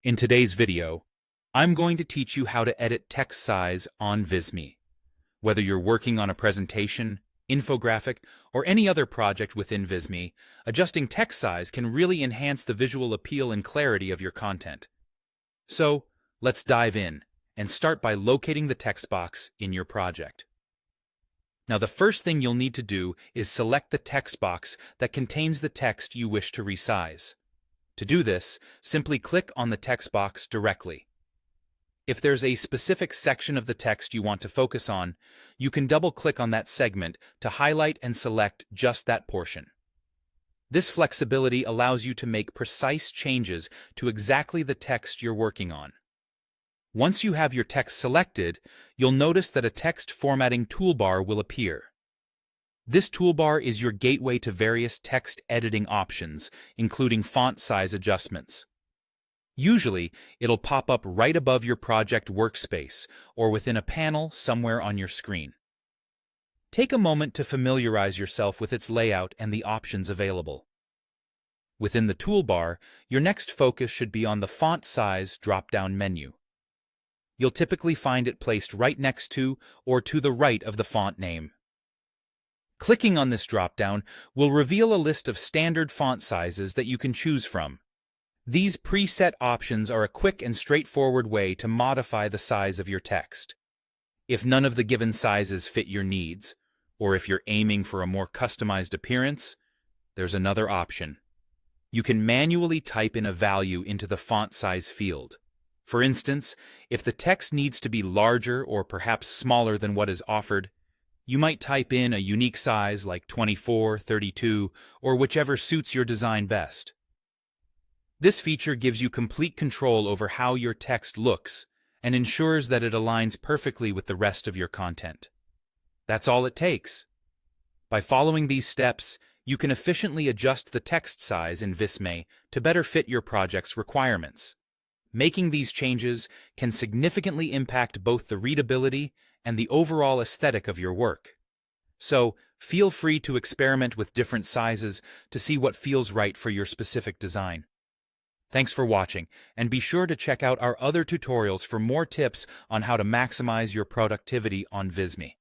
In today's video, I'm going to teach you how to edit text size on Visme. Whether you're working on a presentation, infographic, or any other project within Visme, adjusting text size can really enhance the visual appeal and clarity of your content. So, let's dive in and start by locating the text box in your project. Now, the first thing you'll need to do is select the text box that contains the text you wish to resize. To do this, simply click on the text box directly. If there's a specific section of the text you want to focus on, you can double-click on that segment to highlight and select just that portion. This flexibility allows you to make precise changes to exactly the text you're working on. Once you have your text selected, you'll notice that a text formatting toolbar will appear. This toolbar is your gateway to various text editing options, including font size adjustments. Usually, it'll pop up right above your project workspace or within a panel somewhere on your screen. Take a moment to familiarize yourself with its layout and the options available. Within the toolbar, your next focus should be on the Font Size drop-down menu. You'll typically find it placed right next to or to the right of the font name. Clicking on this drop-down will reveal a list of standard font sizes that you can choose from. These preset options are a quick and straightforward way to modify the size of your text. If none of the given sizes fit your needs, or if you're aiming for a more customized appearance, there's another option. You can manually type in a value into the font size field. For instance, if the text needs to be larger or perhaps smaller than what is offered, you might type in a unique size like 24, 32, or whichever suits your design best. This feature gives you complete control over how your text looks and ensures that it aligns perfectly with the rest of your content. That's all it takes. By following these steps, you can efficiently adjust the text size in Visme to better fit your project's requirements. Making these changes can significantly impact both the readability and the overall aesthetic of your work. So, feel free to experiment with different sizes to see what feels right for your specific design. Thanks for watching, and be sure to check out our other tutorials for more tips on how to maximize your productivity on Visme.